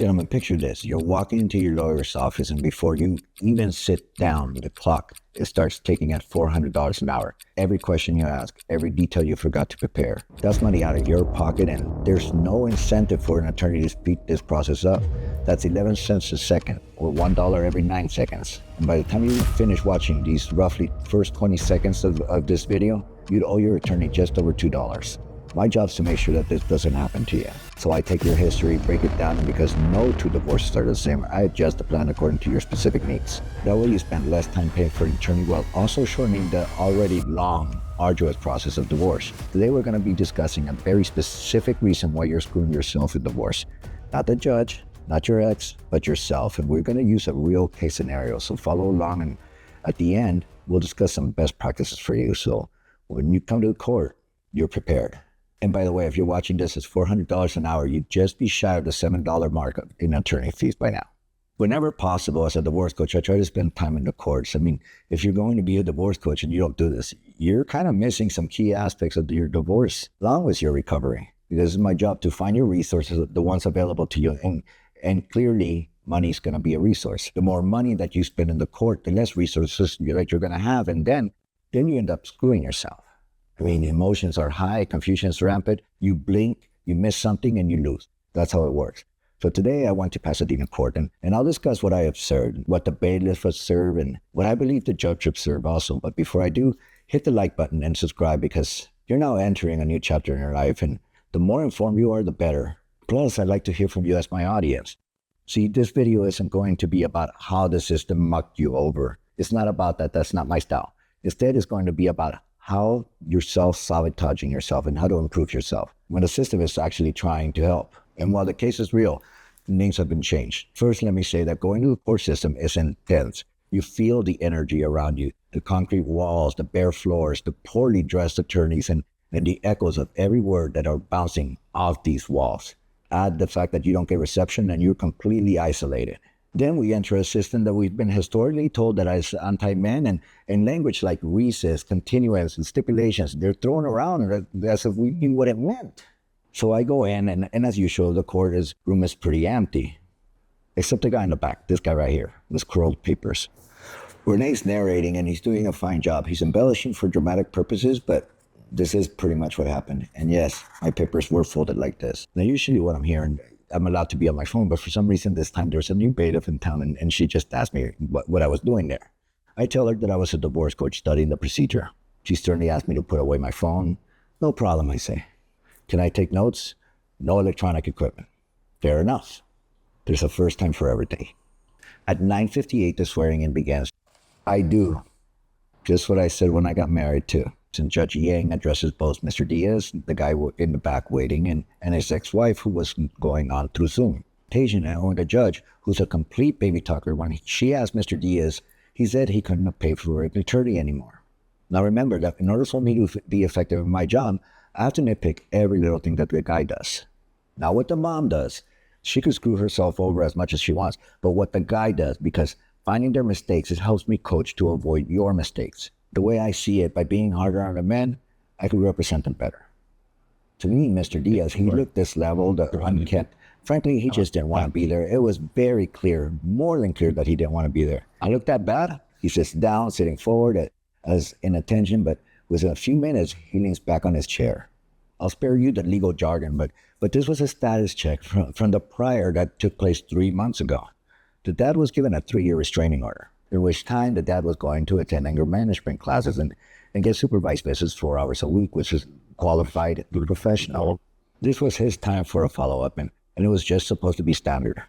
Gentlemen, picture this. You're walking into your lawyer's office, and before you even sit down, the clock it starts ticking at $400 an hour. Every question you ask, every detail you forgot to prepare. That's money out of your pocket, and there's no incentive for an attorney to speed this process up. That's 11 cents a second, or $1 every 9 seconds. And by the time you finish watching these roughly first 20 seconds of this video, you'd owe your attorney just over $2. My job is to make sure that this doesn't happen to you. So I take your history, break it down, and because no two divorces are the same, I adjust the plan according to your specific needs. That way you spend less time paying for an attorney while also shortening the already long, arduous process of divorce. Today we're going to be discussing a very specific reason why you're screwing yourself with divorce. Not the judge, not your ex, but yourself. And we're going to use a real case scenario. So follow along, and at the end, we'll discuss some best practices for you. So when you come to the court, you're prepared. And by the way, if you're watching this, it's $400 an hour. You'd just be shy of the $7 mark in attorney fees by now. Whenever possible, as a divorce coach, I try to spend time in the courts. I mean, if you're going to be a divorce coach and you don't do this, you're kind of missing some key aspects of your divorce, along with your recovery. Because it's my job to find your resources, the ones available to you. And clearly, money is going to be a resource. The more money that you spend in the court, the less resources that you're going to have. And then you end up screwing yourself. I mean, emotions are high, confusion is rampant. You blink, you miss something, and you lose. That's how it works. So today I went to Pasadena court, and I'll discuss what I observed, what the bailiff observed, and what I believe the judge observed also. But before I do, hit the like button and subscribe, because you're now entering a new chapter in your life, and the more informed you are, the better. Plus, I'd like to hear from you as my audience. See, this video isn't going to be about how the system mucked you over. It's not about that. That's not my style. Instead, it's going to be about how you're self-sabotaging yourself and how to improve yourself when the system is actually trying to help. And while the case is real, the names have been changed. First, let me say that going to the court system is intense. You feel the energy around you, the concrete walls, the bare floors, the poorly dressed attorneys, and the echoes of every word that are bouncing off these walls. Add the fact that you don't get reception and you're completely isolated. Then we enter a system that we've been historically told that is anti-men, and language like recess, continuance, and stipulations, they're thrown around as if we knew what it meant. So I go in, and as usual, the room is pretty empty. Except the guy in the back, this guy right here, with curled papers. Renee's narrating, and he's doing a fine job. He's embellishing for dramatic purposes, but this is pretty much what happened. And yes, my papers were folded like this. Now, usually what I'm hearing, I'm allowed to be on my phone, but for some reason this time there's a new bailiff in town, and she just asked me what I was doing there. I tell her that I was a divorce coach studying the procedure. She sternly asked me to put away my phone. No problem, I say. Can I take notes? No electronic equipment. Fair enough. There's a first time for everything. At 9:58, the swearing-in begins. I do just what I said when I got married too. And Judge Yang addresses both Mr. Diaz, the guy in the back waiting, and his ex-wife, who was going on through Zoom. And the judge, who's a complete baby talker, when she asked Mr. Diaz, he said he couldn't have paid for an attorney anymore. Now remember that in order for me to be effective in my job, I have to nitpick every little thing that the guy does. Not what the mom does. She could screw herself over as much as she wants, but what the guy does, because finding their mistakes, it helps me coach to avoid your mistakes. The way I see it, by being harder on the men, I could represent them better. To me, Mr. Diaz, he looked this level, unkempt. Frankly, he just didn't want to be there. It was very clear, more than clear, that he didn't want to be there. I looked that bad. He sits down, sitting forward as in attention, but within a few minutes, he leans back on his chair. I'll spare you the legal jargon, but this was a status check from the prior that took place 3 months ago. The dad was given a 3-year restraining order, in which time the dad was going to attend anger management classes and get supervised visits 4 hours a week, which is qualified professional. This was his time for a follow-up, and it was just supposed to be standard.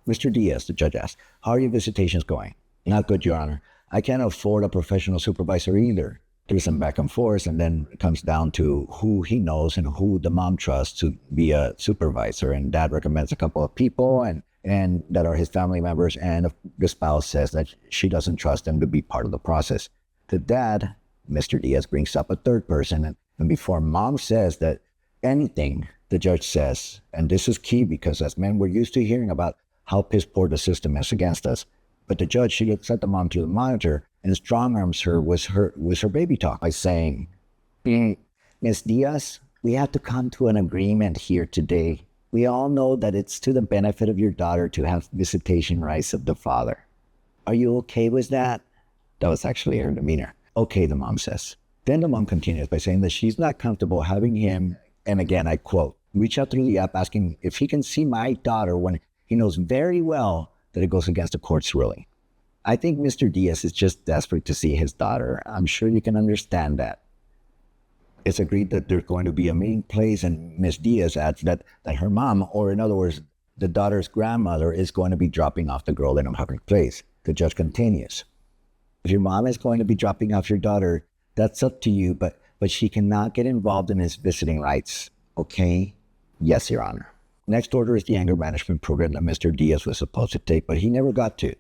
Mr. Diaz, the judge asked, how are your visitations going? Not good, Your Honor. I can't afford a professional supervisor either. There's some back and forth, and then it comes down to who he knows and who the mom trusts to be a supervisor, and dad recommends a couple of people, and that are his family members, and the spouse says that she doesn't trust them to be part of the process. The dad, Mr. Diaz, brings up a third person, and before mom says that anything, the judge says, and this is key because as men, we're used to hearing about how piss poor the system is against us. But the judge, she looks at the mom through the monitor and strong arms her with her baby talk by saying, Miss Diaz, we have to come to an agreement here today. We all know that it's to the benefit of your daughter to have visitation rights of the father. Are you okay with that? That was actually her demeanor. Okay, the mom says. Then the mom continues by saying that she's not comfortable having him, and again, I quote, reach out through the app asking if he can see my daughter when he knows very well that it goes against the court's ruling. I think Mr. Diaz is just desperate to see his daughter. I'm sure you can understand that. It's agreed that there's going to be a meeting place, and Miss Diaz adds that her mom, or in other words, the daughter's grandmother, is going to be dropping off the girl in a public place. The judge continues. If your mom is going to be dropping off your daughter, that's up to you, but she cannot get involved in his visiting rights, okay? Yes, Your Honor. Next order is the anger management program that Mr. Diaz was supposed to take, but he never got to.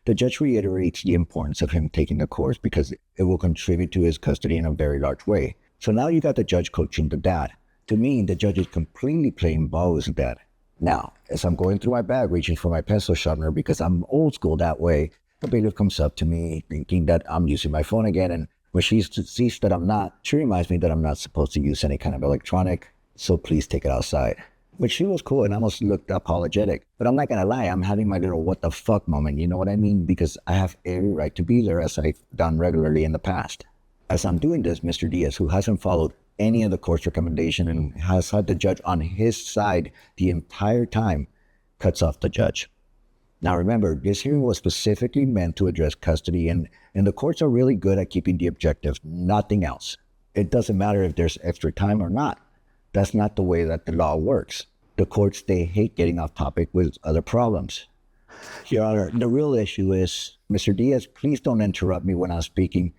The judge reiterates the importance of him taking the course because it will contribute to his custody in a very large way. So now you got the judge coaching the dad. To me, the judge is completely playing ball with the dad. Now, as I'm going through my bag, reaching for my pencil sharpener because I'm old school that way, the bailiff comes up to me thinking that I'm using my phone again, and when she sees that I'm not, she reminds me that I'm not supposed to use any kind of electronic, so please take it outside. But she was cool and almost looked apologetic. But I'm not gonna lie, I'm having my little what the fuck moment, you know what I mean? Because I have every right to be there, as I've done regularly in the past. As I'm doing this, Mr. Diaz, who hasn't followed any of the court's recommendation and has had the judge on his side the entire time, cuts off the judge. Now remember, this hearing was specifically meant to address custody, and the courts are really good at keeping the objective, nothing else. It doesn't matter if there's extra time or not. That's not the way that the law works. The courts, they hate getting off topic with other problems. Your Honor, the real issue is, Mr. Diaz, please don't interrupt me when I'm speaking.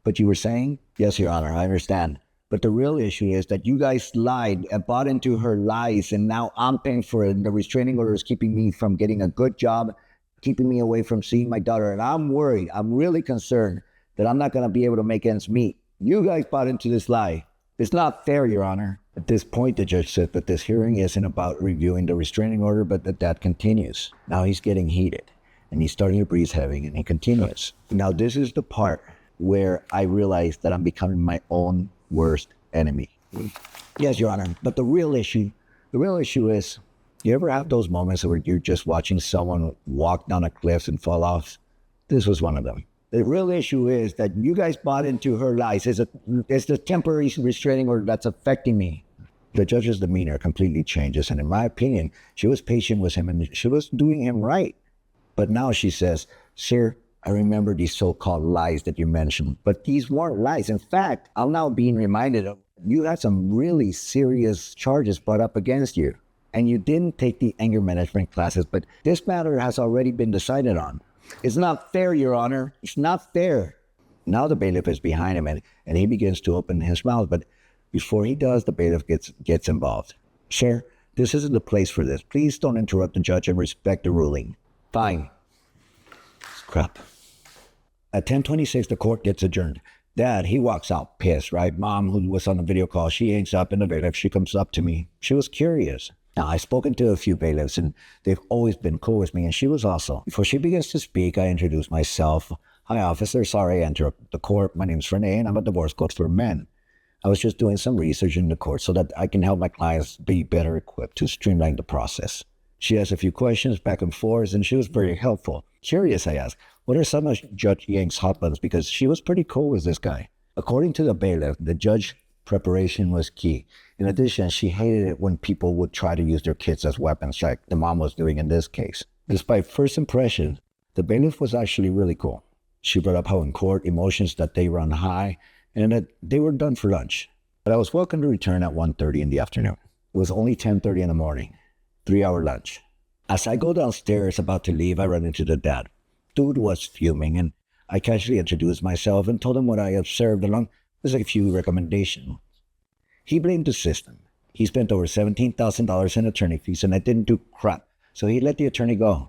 But you were saying? Yes, Your Honor, I understand. But the real issue is that you guys lied and bought into her lies, and now I'm paying for it. And the restraining order is keeping me from getting a good job, keeping me away from seeing my daughter. And I'm worried, I'm really concerned that I'm not going to be able to make ends meet. You guys bought into this lie. It's not fair, Your Honor. At this point, the judge said that this hearing isn't about reviewing the restraining order, but that continues. Now he's getting heated, and he's starting to breathe heavy, and he continues. Now this is the part where I realize that I'm becoming my own worst enemy. Yes, Your Honor, but the real issue is, you ever have those moments where you're just watching someone walk down a cliff and fall off? This was one of them. The real issue is that you guys bought into her lies. It's the temporary restraining order that's affecting me. The judge's demeanor completely changes, and in my opinion, she was patient with him and she was doing him right. But now she says, sir, I remember these so-called lies that you mentioned, but these weren't lies. In fact, I'm now being reminded of you had some really serious charges brought up against you, and you didn't take the anger management classes, but this matter has already been decided on. It's not fair, Your Honor. It's not fair. Now the bailiff is behind him, and he begins to open his mouth, but before he does, the bailiff gets involved. Sir, this isn't the place for this. Please don't interrupt the judge and respect the ruling. Fine. Crap. At 10:26, the court gets adjourned. Dad, he walks out pissed, right? Mom, who was on the video call, she hangs up, and the bailiff, she comes up to me. She was curious. Now, I've spoken to a few bailiffs, and they've always been cool with me, and she was also. Before she begins to speak, I introduce myself. Hi, officer. Sorry I interrupted the court. My name's Renee, and I'm a divorce coach for men. I was just doing some research in the court so that I can help my clients be better equipped to streamline the process. She asked a few questions back and forth, and she was very helpful. Curious, I asked, what are some of Judge Yang's hot buttons? Because she was pretty cool with this guy. According to the bailiff, the judge preparation was key. In addition, she hated it when people would try to use their kids as weapons, like the mom was doing in this case. Despite first impressions, the bailiff was actually really cool. She brought up how in court, emotions that they run high, and that they were done for lunch. But I was welcome to return at 1:30 in the afternoon. It was only 10:30 in the morning, 3-hour lunch. As I go downstairs about to leave, I run into the dad. Dude was fuming, and I casually introduced myself and told him what I observed along with a few recommendations. He blamed the system. He spent over $17,000 in attorney fees, and I didn't do crap, so he let the attorney go.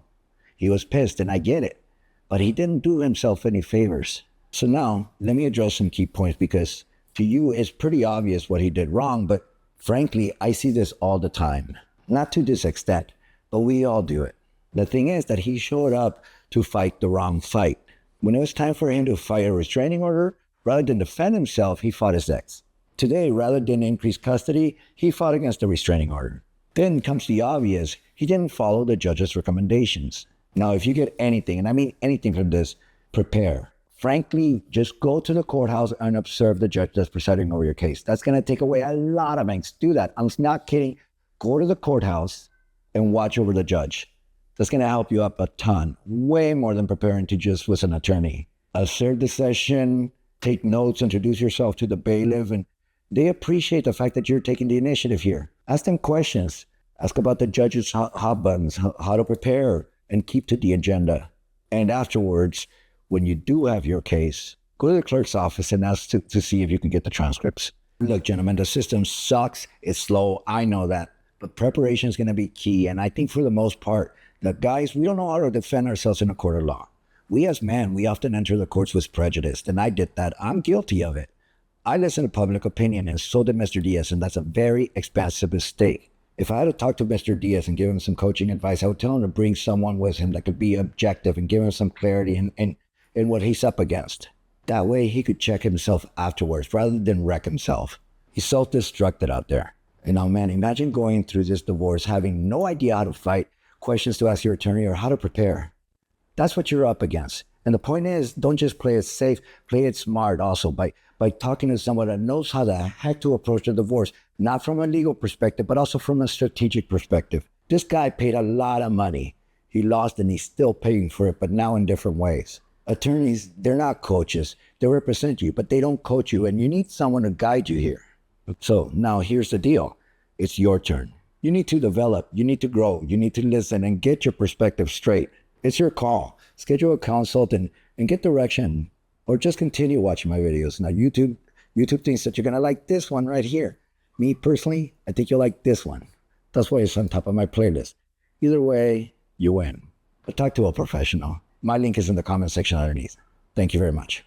He was pissed, and I get it, but he didn't do himself any favors. So now, let me address some key points, because to you, it's pretty obvious what he did wrong, but frankly, I see this all the time. Not to this extent, but we all do it. The thing is that he showed up to fight the wrong fight. When it was time for him to fight a restraining order, rather than defend himself, he fought his ex. Today, rather than increase custody, he fought against the restraining order. Then comes the obvious. He didn't follow the judge's recommendations. Now, if you get anything, and I mean anything from this, prepare. Frankly, just go to the courthouse and observe the judge that's presiding over your case. That's going to take away a lot of angst. Do that. I'm not kidding. Go to the courthouse and watch over the judge. That's going to help you up a ton, way more than preparing to just with an attorney. Observe the session, take notes, introduce yourself to the bailiff, and they appreciate the fact that you're taking the initiative here. Ask them questions. Ask about the judge's hot buttons, how to prepare, and keep to the agenda. And afterwards, when you do have your case, go to the clerk's office and ask to see if you can get the transcripts. Look, gentlemen, the system sucks. It's slow. I know that. But preparation is going to be key. And I think for the most part, the guys, we don't know how to defend ourselves in a court of law. We as men, we often enter the courts with prejudice. And I did that. I'm guilty of it. I listen to public opinion, and so did Mr. Diaz. And that's a very expensive mistake. If I had to talk to Mr. Diaz and give him some coaching advice, I would tell him to bring someone with him that could be objective and give him some clarity in what he's up against. That way he could check himself afterwards rather than wreck himself. He's self-destructed out there. And now, man, imagine going through this divorce, having no idea how to fight, questions to ask your attorney, or how to prepare. That's what you're up against. And the point is, don't just play it safe, play it smart also by talking to someone that knows how the heck to approach the divorce, not from a legal perspective, but also from a strategic perspective. This guy paid a lot of money. He lost and he's still paying for it, but now in different ways. Attorneys, they're not coaches. They represent you, but they don't coach you, and you need someone to guide you here. So now here's the deal. It's your turn. You need to develop, you need to grow, you need to listen and get your perspective straight. It's your call. Schedule a consult and get direction, or just continue watching my videos. Now YouTube thinks that you're gonna like this one right here. Me personally, I think you'll like this one. That's why it's on top of my playlist. Either way, you win. But talk to a professional. My link is in the comment section underneath. Thank you very much.